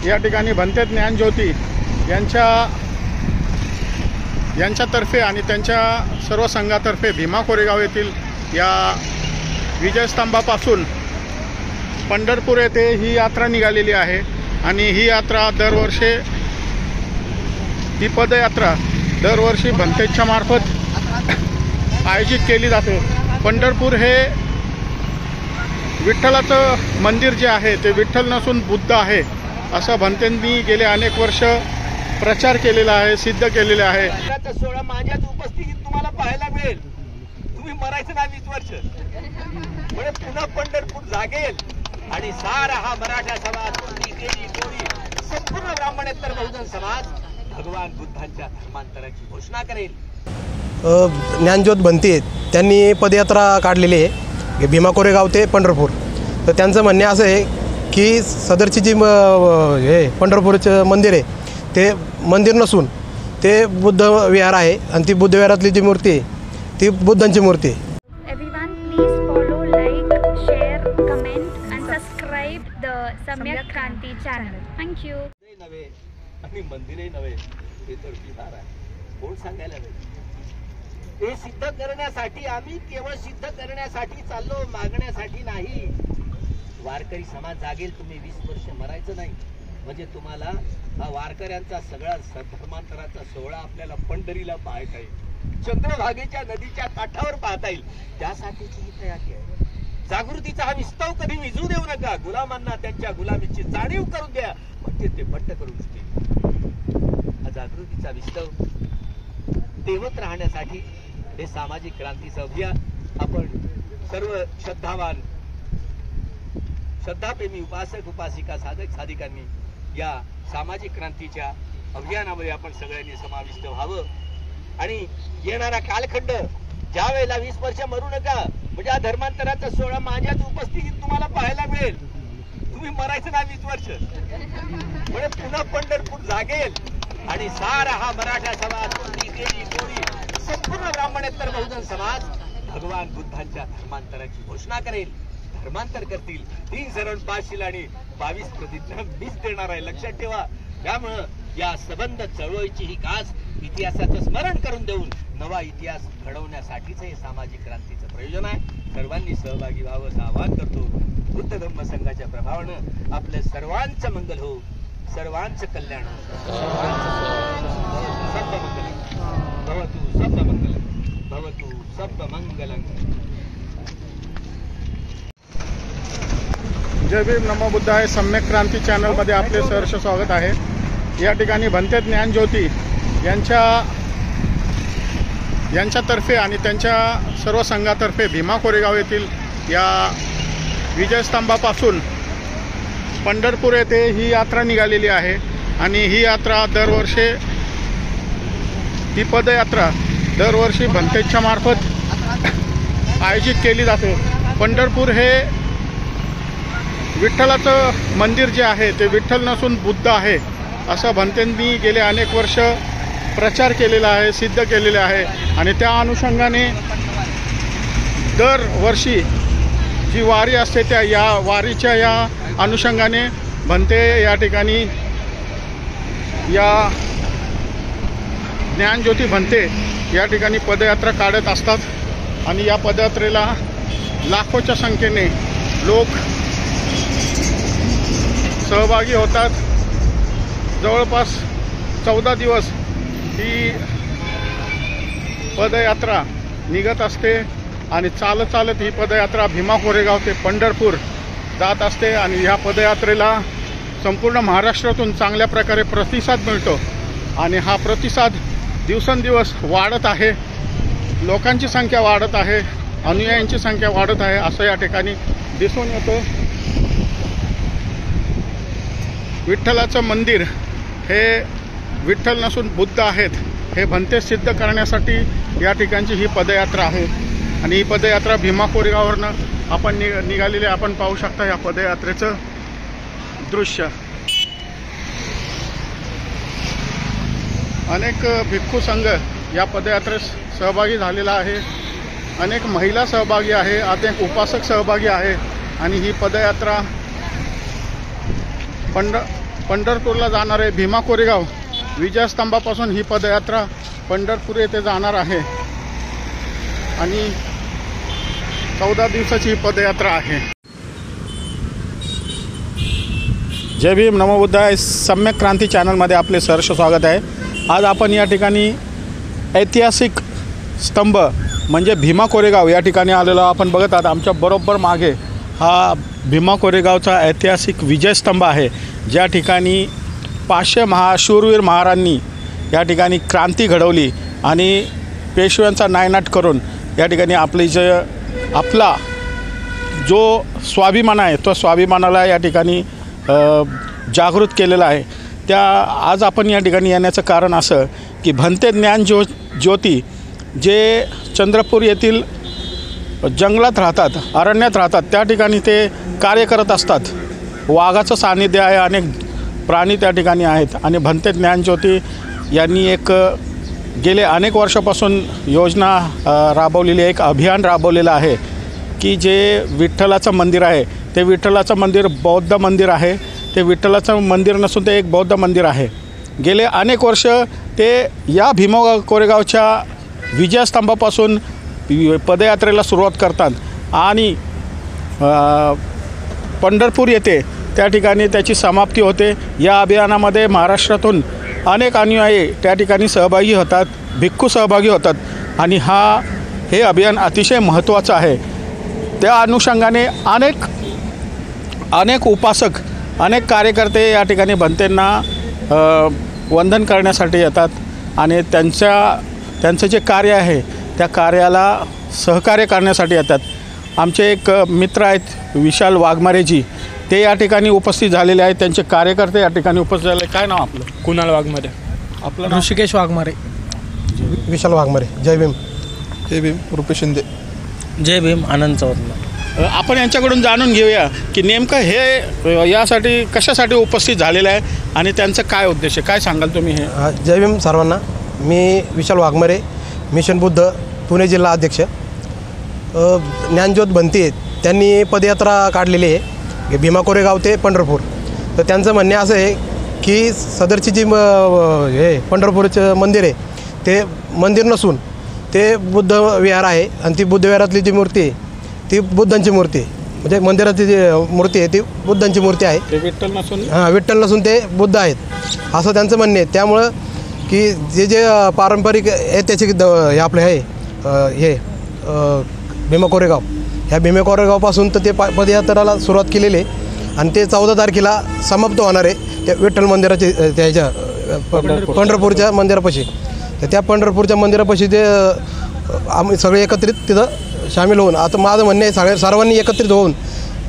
या ठिकाणी भंते ज्ञानज्योती यांच्यातर्फे आणि त्यांच्या सर्व संघातर्फे भीमा कोरेगाव येथील या विजयस्तंभापासून पंढरपूर येथे ही यात्रा निघालेली आहे। आणि ही यात्रा ही पदयात्रा दरवर्षी भंतेच्या मार्फत आयोजित केली जाते। पंढरपूर हे विठ्ठलाचं मंदिर जे आहे ते विठ्ठल नसून बुद्ध आहे असं भंतेंनी गेले अनेक वर्ष प्रचार केलेला आहे, सिद्ध केलेले आहे। 16 माझ्याच उपस्थितीत तुम्हाला पाहायला मिळेल। तुम्ही मरायचं ना 20 वर्ष म्हणजे पुन्हा पंढरपूर जागेल आणि सारा हा मराठा समाज, कोळी, संपूर्ण ब्राह्मणेतर बहुजन समाज भगवान बुद्धांच्या धर्मांतराची घोषणा करेल। ज्ञानज्योत भंते त्यांनी पदयात्रा काढलेली आहे भीमा कोरेगाव ते पंढरपूर। तर त्यांचं म्हणणे असं आहे की सदरची जी पंढरपूरचं मंदिर आहे ते मंदिर नसून ते बुद्ध विहार आहे आणि ती बुद्ध विहारातली जी मूर्ती आहे ती बुद्धांची मूर्ती आहे। Everyone please follow, like, share, comment and subscribe the Samyak Kranti channel. Thank you. नव्हे आणि मंदिरही नव्हे हे तर विहार आहे। कोण सांगायला नाही। हे सिद्ध करण्यासाठी आम्ही केवळ सिद्ध करण्यासाठी चाललो, मागण्यासाठी नाही। वारकरी समाज जागेल, तुम्ही 20 वर्ष मरायचं नाही म्हणजे तुम्हाला हा वारकऱ्यांचा सगळा धर्मांतराचा सोहळा आपल्याला पंढरीला पाहता येईल, चंद्रभागेच्या नदीच्या काठावर पाहता येईल। त्यासाठीची ही तयारी आहे। जागृतीचा हा विस्तव कधी विझू देऊ नका। गुलामांना त्यांच्या गुलामीची जाणीव करून द्या म्हणजे ते बट्ट करून देतील। हा जागृतीचा विस्तव तेवत राहण्यासाठी हे सामाजिक क्रांतीचं अभियान आपण सर्व श्रद्धावान, श्रद्धाप्रेमी उपासक, उपासिका, साधक, साधिकांनी या सामाजिक क्रांतीच्या अभियानामध्ये आपण सगळ्यांनी समाविष्ट व्हावं। आणि येणारा कालखंड ज्या वेळेला 20 वर्ष मरू नका म्हणजे हा धर्मांतराचा सोहळा माझ्याच उपस्थितीत तुम्हाला पाहायला मिळेल। तुम्ही मरायचं ना 20 वर्ष म्हणजे पुन्हा पंढरपूर जागेल आणि सारा हा मराठा समाज, कोळी, संपूर्ण ब्राह्मणेतर बहुजन समाज भगवान बुद्धांच्या धर्मांतराची घोषणा करेल। धर्मांतर करतील। 3 शरण 5 शिला आणि 22 प्रतिज्ञा मीच देणार आहे, लक्षात ठेवा। त्यामुळं या सबंध चळवळीची ही कास इतिहासाचं स्मरण करून देऊन नवा इतिहास घडवण्यासाठीच हे सामाजिक क्रांतीचं प्रयोजन आहे। सर्वांनी सहभागी व्हावं असं आवाहन करतो। बुद्ध धम्म संघाच्या प्रभावानं आपल्या सर्वांचं मंगल हो, सर्वांचं कल्याण हो, सर्वमंगलम भवतु, सर्वमंगलम भवतु, सर्वमंगलम। जय भीम, नमो बुद्धाय। सम्यक क्रांती चॅनलमध्ये आपले सहर्ष स्वागत आहे। या ठिकाणी भंते ज्ञानज्योती यांच्यातर्फे आणि त्यांच्या सर्व संघातर्फे भीमा कोरेगाव येथील या विजयस्तंभापासून पंढरपूर येथे ही यात्रा निघालेली आहे। आणि ही यात्रा ही पदयात्रा दरवर्षी भंतेच्या मार्फत आयोजित केली जाते। पंढरपूर हे विठ्ठलाचं मंदिर जे आहे ते विठ्ठल नसून बुद्ध आहे असं भंतेंनी गेले अनेक वर्ष प्रचार केलेला आहे, सिद्ध केलेले आहे। आणि त्या अनुषंगाने दरवर्षी जी वारी असते त्या या वारीच्या या अनुषंगाने भंते या ठिकाणी या ज्ञानज्योती भंते या ठिकाणी पदयात्रा काढत असतात। आणि या पदयात्रेला लाखोच्या संख्येने लोक सहभागी होतात। जवळपास 14 दिवस ही पदयात्रा निघत असते आणि चालत ही पदयात्रा भीमा कोरेगाव ते पंढरपूर जात असते। आणि ह्या पदयात्रेला संपूर्ण महाराष्ट्रातून चांगल्या प्रकारे प्रतिसाद मिळतो आणि हा प्रतिसाद दिवसेंदिवस वाढत आहे। लोकांची संख्या वाढत आहे, अनुयायांची संख्या वाढत आहे असं या ठिकाणी दिसून येतं। विठ्ठलाचं मंदिर हे विठ्ठल नसून बुद्ध आहेत हे भंते सिद्ध करण्यासाठी या ठिकाणची ही पदयात्रा आहे। आणि ही पदयात्रा भीमा कोरेगाववरनं आपण निघालेली आपण पाहू शकता या पदयात्रेचं दृश्य। अनेक भिक्खू संघ या पदयात्रेस सहभागी झालेला आहे, अनेक महिला सहभागी आहे, अनेक उपासक सहभागी आहे। आणि ही पदयात्रा पंढरपूरला जाणार आहे. भीमा कोरेगाव विजयस्तंभापासून ही पदयात्रा पंढरपूर येथे जाणार आहे आणि 14 दिवसाची ही पदयात्रा आहे. जय भीम, नमो बुद्धाय. सम्यक क्रांती चॅनलमध्ये आपले सहर्ष स्वागत आहे. आज आपण या ठिकाणी ऐतिहासिक स्तंभ म्हणजे भीमा कोरेगाव या ठिकाणी आलेलो. आपण बघत आहात आमच्या बरोबर मागे हा भीमा कोरेगावचा ऐतिहासिक विजयस्तंभ आहे, ज्या ठिकाणी 500 शूरवीर महाराजांनी या ठिकाणी क्रांती घडवली आणि पेशव्यांचा नायनाट करून या ठिकाणी आपला जो स्वाभिमान आहे तो स्वाभिमानाला या ठिकाणी जागृत केलेला आहे. आज आपण या ठिकाणी येण्याचं कारण असं की भंते ज्ञान ज्योती जे चंद्रपूर येथील जंगलात राहतात, अरण्यात राहतात, त्या ठिकाणी ते कार्य करत असतात. वाघाचं सानिध्य आहे, अनेक प्राणी त्या ठिकाणी आहेत आणि भंते ज्ञानज्योती यांनी गेले अनेक वर्षापासून योजना राबवलेली, एक अभियान राबवलेलं आहे की जे विठ्ठलाचं मंदिर आहे ते विठ्ठलाचं मंदिर बौद्ध मंदिर आहे. ते विठ्ठलाचं मंदिर नसून ते एक बौद्ध मंदिर आहे. गेले अनेक वर्ष ते या भीमा कोरेगावच्या विजयस्तंभापासून पदयात्रेला सुरुवात करतात आणि पंढरपूर येथे त्या ठिकाणी त्याची समाप्ती होते. या अभियानामध्ये महाराष्ट्रातून अनेक अनुयायी त्या ठिकाणी सहभागी होतात, भिक्खू सहभागी होतात आणि हे अभियान अतिशय महत्त्वाचं आहे. त्या अनुषंगाने अनेक उपासक, अनेक कार्यकर्ते या ठिकाणी भंतेंना वंदन करण्यासाठी येतात आणि त्यांचं जे कार्य आहे त्या कार्याला सहकार्य करण्यासाठी येतात. आमचे एक मित्र आहेत विशाल वाघमारेजी, ते या ठिकाणी उपस्थित झालेले आहेत. त्यांचे कार्यकर्ते या ठिकाणी उपस्थित झाले. काय नाव आपलं? कुणाल वाघमारे. आपलं ऋषिकेश वाघमारे. विशाल वाघमारे. जय भीम. जय भीम. रुपेश शिंदे. जय भीम. आनंद चौधरी. आपण यांच्याकडून जाणून घेऊया की नेमकं हे यासाठी कशासाठी उपस्थित झालेलं आहे आणि त्यांचं काय उद्देश आहे, काय सांगाल तुम्ही? जय भीम सर्वांना. मी विशाल वाघमारे, मिशन बुद्ध, पुणे जिल्हा अध्यक्ष. ज्ञानज्योत भंते त्यांनी पदयात्रा काढलेली आहे भीमा कोरेगाव ते पंढरपूर. तर त्यांचं म्हणणे असं आहे की सदरची जी पंढरपूरचं मंदिर आहे ते मंदिर नसून ते बुद्ध विहार आहे आणि ती बुद्ध विहारातली जी मूर्ती आहे ती बुद्धांची मूर्ती आहे. म्हणजे मंदिराची जी मूर्ती आहे ती बुद्धांची मूर्ती आहे. ते विठ्ठल नसून विठ्ठल नसून ते बुद्ध आहेत असं त्यांचं म्हणणे आहे. त्यामुळं की जे पारंपरिक ऐतिहासिक हे आपले आहे भीमा कोरेगाव, ह्या भीमा कोरेगावपासून तर ते पदयात्रेला सुरुवात केलेली आहे आणि ते 14 तारखेला समाप्त होणार आहे त्या विठ्ठल मंदिराचे त्याच्या पंढरपूरच्या मंदिरापाशी. तर त्या पंढरपूरच्या मंदिरापाशी ते आम्ही सगळे एकत्रित तिथं सामील होऊन, आता माझं म्हणणं आहे सर्वांनी एकत्रित होऊन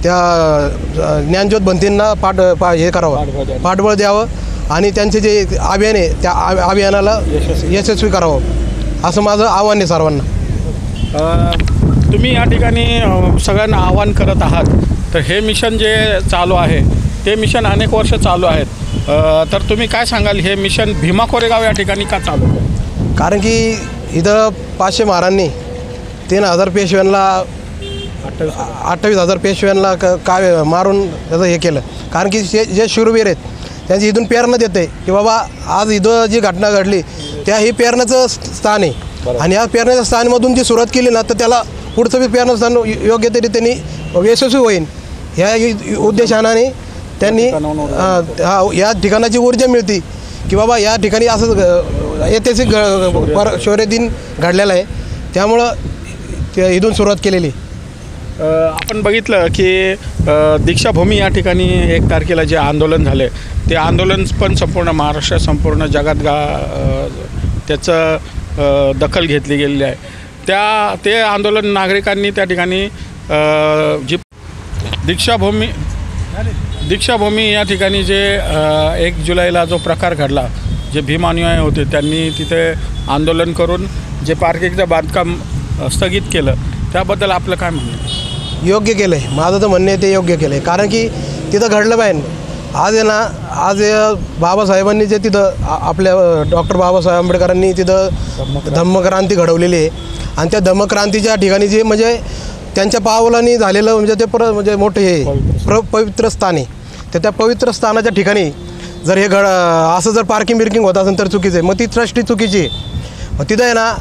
त्या ज्ञानज्योत भंतेंना हे करावं, पाठबळ द्यावं आणि त्यांचे जे अभियान आहे त्या अभियानाला यशस्वी करावं असं माझं आव्हान आहे सर्वांना. तुम्ही या ठिकाणी सगळ्यांना आवाहन करत आहात. तर हे मिशन जे चालू आहे ते मिशन अनेक वर्ष चालू आहेत. तर तुम्ही काय सांगाल, हे मिशन भीमा कोरेगाव या ठिकाणी का चालू आहे? कारण की इथं 500 महाराजांनी 3000 पेशव्यांना 28,000 पेशव्यांना काय मारून त्याचं हे केलं. कारण की जे शूरवीर आहेत त्यांची इथून प्रेरणा देते की बाबा आज इथं जी घटना घडली त्या ही प्रेरणाचं स्थान आहे आणि या प्रेरणाच्या स्थानामधून जी सुरुवात केली ना तर त्याला पुढचं बी प्रेरणा स्थान योग्य तरी त्यांनी यशस्वी होईल ह्या उद्देशाने त्यांनी या ठिकाणाची ऊर्जा मिळते की बाबा या ठिकाणी असं ऐतिहासिक शौर्य दिन घडलेला आहे. त्यामुळं ते इथून सुरुवात केलेली. आपण बघितलं की दीक्षाभूमी या ठिकाणी 1 तारखेला जे आंदोलन झाले ते आंदोलन पण संपूर्ण महाराष्ट्रात, संपूर्ण जगात त्याचं दखल घेतली गेलेली आहे. ते आंदोलन नागरिकांनी त्या ठिकाणी जी दीक्षाभूमी या ठिकाणी जे 1 जुलैला जो प्रकार घडला, जे भीम अनुयायी होते त्यांनी तिथे आंदोलन करून जे पार्किंगचं बांधकाम स्थगित केलं, त्याबद्दल आपलं काय म्हणणं? योग्य केलं आहे. माझं तर म्हणणं आहे ते योग्य केलं आहे. कारण की तिथं घडलं पाहिजे. आज बाबासाहेबांनी जे तिथं आपल्या डॉक्टर बाबासाहेब आंबेडकरांनी तिथं धम्मक्रांती घडवलेली आहे आणि त्या धम्मक्रांतीच्या ठिकाणी जे म्हणजे त्यांच्या पावलांनी झालेलं म्हणजे ते म्हणजे मोठं हे पवित्र स्थान आहे. तर त्या पवित्र स्थानाच्या ठिकाणी जर हे असं जर पार्किंग बिर्किंग होत असेल तर चुकीचं आहे. मग ती ट्रस्टी चुकीची आहे. मग तिथं आहे ना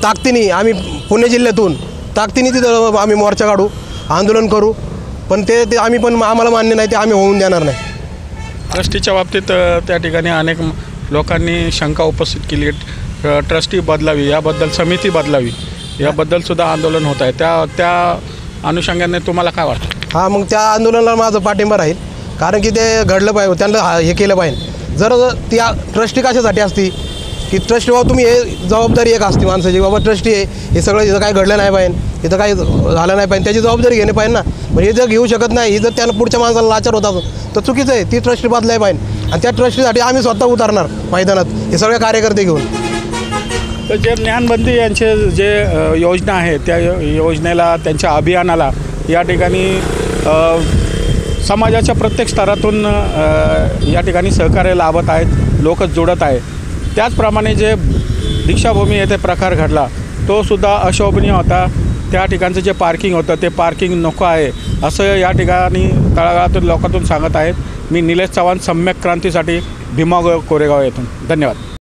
ताकदीने आम्ही पुणे जिल्ह्यातून ताकदीने तिथं आम्ही मोर्चा काढू, आंदोलन करू, पण ते आम्ही पण आम्हाला मान्य नाही, ते आम्ही होऊन देणार नाही. ट्रस्टीच्या बाबतीत त्या ठिकाणी अनेक लोकांनी शंका उपस्थित केली. ट्रस्टी बदलावी, याबद्दल समिती बदलावी, याबद्दल सुद्धा आंदोलन होत आहे. त्या अनुषंगाने तुम्हाला काय वाटतं? हां, मग त्या आंदोलनाला माझं पाठिंबा राहील, कारण की ते घडलं पाहिजे, त्यांना हे केलं पाहिजे. जर ती ट्रस्टी कशासाठी असती की ट्रस्टी बाबा तुम्ही हे जबाबदारी एक असते माणसाची, बाबा ट्रस्टी आहे, हे सगळं इथं काय घडलं नाही पाहिजे, इथं काय झालं नाही पाहिजे, त्याची जबाबदारी घेणे पाहिजे ना. म्हणजे हे जर घेऊ शकत नाही, ही जर त्याला पुढच्या माणसाला लाचार होत असेल तर चुकीचं आहे. ती ट्रस्टी बदलाय पाहिजे आणि त्या ट्रस्टीसाठी आम्ही स्वतः उतरणार मैदानात, हे सगळे कार्यकर्ते घेऊन. तर जे ज्ञानबंदी यांचे जे योजना आहे त्या योजनेला, त्यांच्या अभियानाला या ठिकाणी समाजाच्या प्रत्येक स्तरातून या ठिकाणी सहकार्य लाभत आहेत, लोक जोडत आहेत. त्याचप्रमाणे जे दीक्षाभूमी येथे प्रकार घडला तो सुद्धा अशोभनीय होता. त्या ठिकाणचं जे पार्किंग होतं ते पार्किंग नको आहे असं या ठिकाणी तळागाळातून लोकांतून सांगत आहेत. मी निलेश चव्हाण, सम्यक क्रांतीसाठी भीमा कोरेगाव येथून. धन्यवाद.